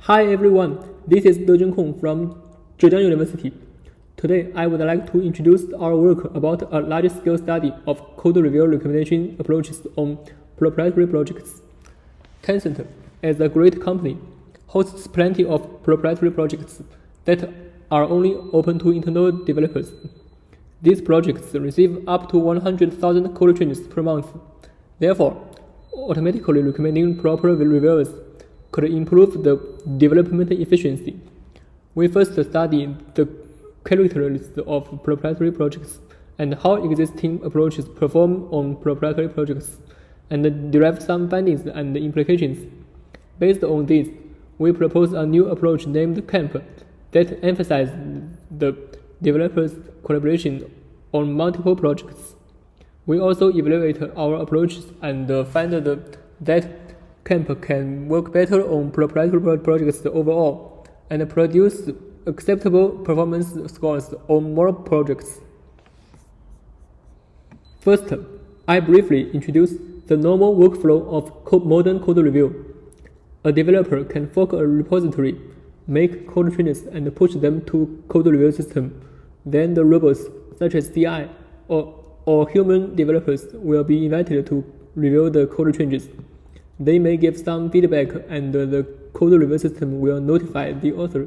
Hi everyone, this is Dejun Kong from Zhejiang University. Today I would like to introduce our work about a large-scale study of code review recommendation approaches on proprietary projects. Tencent, as a great company, hosts plenty of proprietary projects that are only open to internal developers. These projects receive up to 100,000 code changes per month. Therefore, automatically recommending proper reviewers could improve the development efficiency. We first studied the characteristics of proprietary projects and how existing approaches perform on proprietary projects, and derived some findings and implications. Based on this, we propose a new approach named CAMP that emphasizes the developers' collaboration on multiple projects. We also evaluate our approaches and find that CAMP can work better on proprietary projects overall and produce acceptable performance scores on more projects. First, I briefly introduce the normal workflow of modern code review. A developer can fork a repository, make code changes, and push them to code review system. Then the robots, such as CI or human developers, will be invited to review the code changes. They may give some feedback, and the code review system will notify the author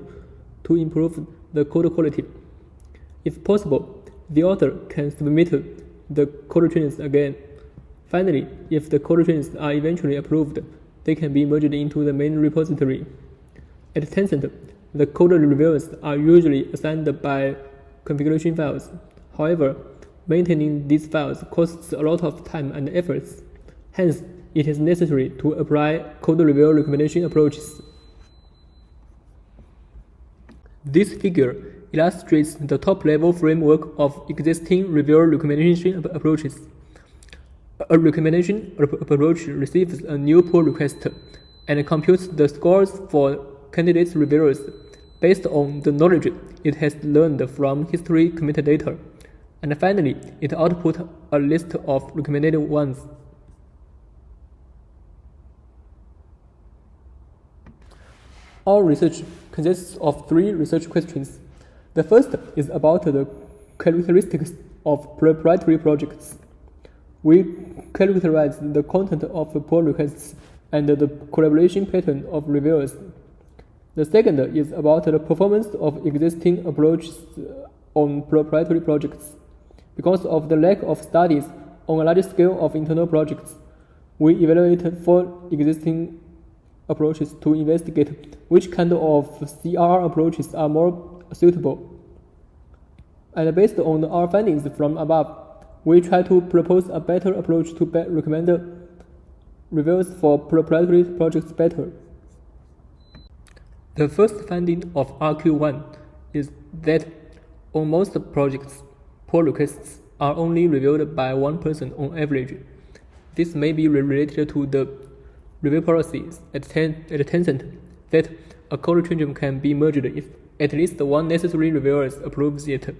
to improve the code quality. If possible, the author can submit the code changes again. Finally, if the code changes are eventually approved, they can be merged into the main repository. At Tencent, the code reviewers are usually assigned by configuration files. However, maintaining these files costs a lot of time and efforts. Hence, it is necessary to apply code review recommendation approaches. This figure illustrates the top-level framework of existing review recommendation approaches. A recommendation approach receives a new pull request and computes the scores for candidate reviewers based on the knowledge it has learned from history committed data. And finally, it outputs a list of recommended ones. Our research consists of 3 research questions. The first is about the characteristics of proprietary projects. We characterize the content of pull requests and the collaboration pattern of reviewers. The second is about the performance of existing approaches on proprietary projects. Because of the lack of studies on a large scale of internal projects, we evaluated 4 existing approaches to investigate which kind of CR approaches are more suitable. And based on our findings from above, we try to propose a better approach to recommend reviews for proprietary projects better. The first finding of RQ1 is that on most projects, pull requests are only reviewed by one person on average. This may be related to the review policies at Tencent that a code change can be merged if at least one necessary reviewer approves it.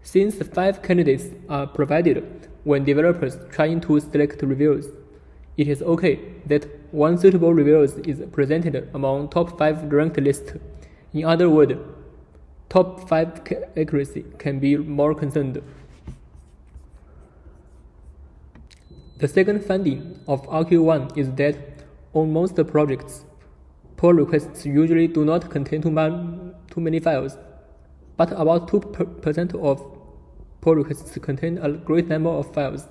Since 5 candidates are provided when developers trying to select reviewers, it is okay that one suitable reviewer is presented among top 5 ranked list. In other words, top 5 accuracy can be more concerned. The second finding of RQ1 is that on most projects, pull requests usually do not contain too many files, but about 2% of pull requests contain a great number of files.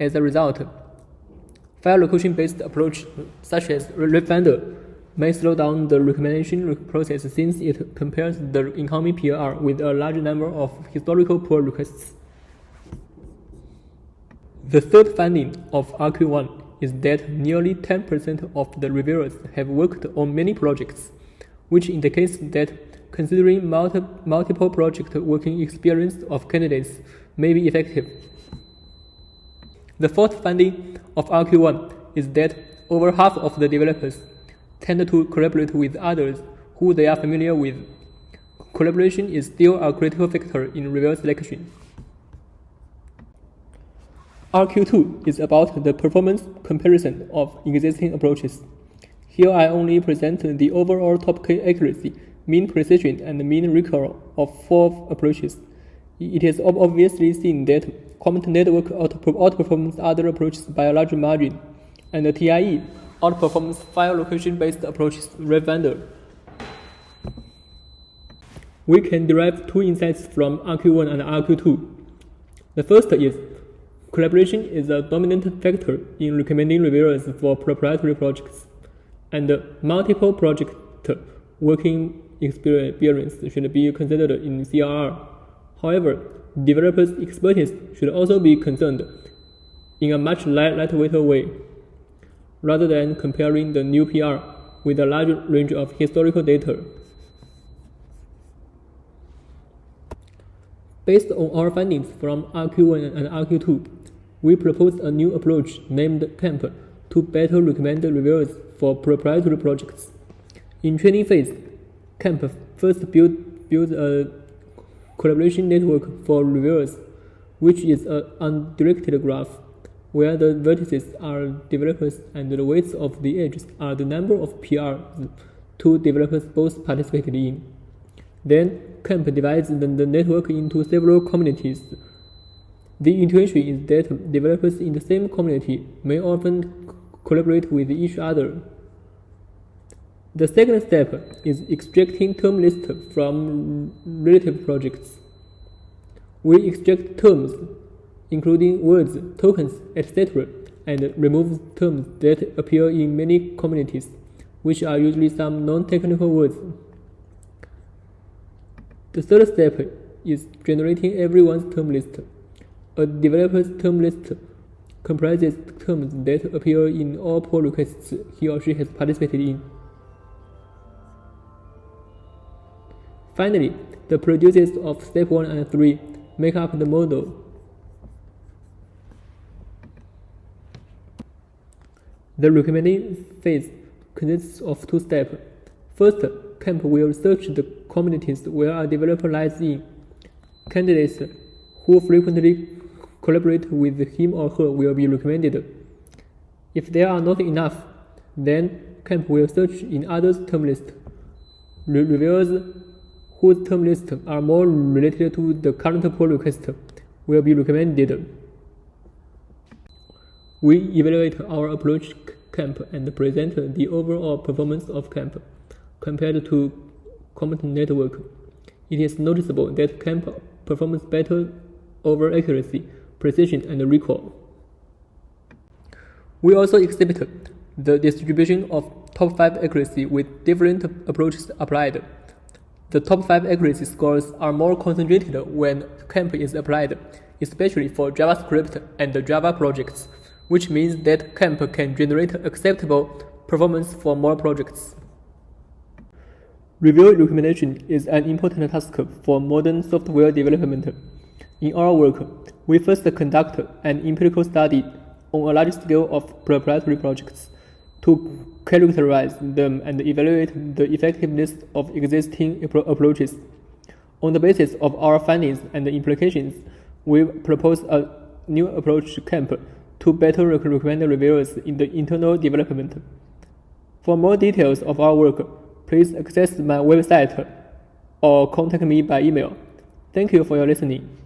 As a result, file location-based approach such as RepFinder may slow down the recommendation process since it compares the incoming PLR with a large number of historical pull requests. The third finding of RQ1 is that nearly 10% of the reviewers have worked on many projects, which indicates that considering multiple project working experience of candidates may be effective. The fourth finding of RQ1 is that over half of the developers tend to collaborate with others who they are familiar with. Collaboration is still a critical factor in review selection. RQ2 is about the performance comparison of existing approaches. Here I only present the overall top K accuracy, mean precision, and mean recall of 4 approaches. It is obviously seen that Comet network outperforms other approaches by a large margin, and the TIE outperforms 5 location-based approaches red-vendor. We can derive 2 insights from RQ1 and RQ2. The first is, collaboration is a dominant factor in recommending reviewers for proprietary projects, and multiple project working experience should be considered in CRR. However, developers' expertise should also be concerned in a much lightweight way, rather than comparing the new PR with a large range of historical data. Based on our findings from RQ1 and RQ2, we proposed a new approach named CAMP to better recommend reviewers for proprietary projects. In training phase, CAMP first builds a collaboration network for reviewers, which is an undirected graph, where the vertices are developers and the weights of the edges are the number of PRs 2 developers both participated in. Then, CAMP divides the network into several communities. The intuition is that developers in the same community may often collaborate with each other. The second step is extracting term lists from relative projects. We extract terms, including words, tokens, etc., and remove terms that appear in many communities, which are usually some non-technical words. The third step is generating everyone's term list. A developer's term list comprises terms that appear in all pull requests he or she has participated in. Finally, the producers of step 1 and 3 make up the model. The recommending phase consists of 2 steps. First, CAMP will search the communities where a developer lies in. Candidates who frequently collaborate with him or her will be recommended. If there are not enough, then CAMP will search in others' term list. Reviewers whose term lists are more related to the current pull request will be recommended. We evaluate our approach CAMP and present the overall performance of CAMP compared to Comet network. It is noticeable that CAMP performs better over accuracy, precision, and recall. We also exhibit the distribution of top 5 accuracy with different approaches applied. The top 5 accuracy scores are more concentrated when CAMP is applied, especially for JavaScript and Java projects, which means that CAMP can generate acceptable performance for more projects. Review recommendation is an important task for modern software development. In our work, we first conduct an empirical study on a large scale of proprietary projects to characterize them and evaluate the effectiveness of existing approaches. On the basis of our findings and implications, we propose a new approach CAMP to better recommend reviewers in the internal development. For more details of our work, please access my website or contact me by email. Thank you for your listening.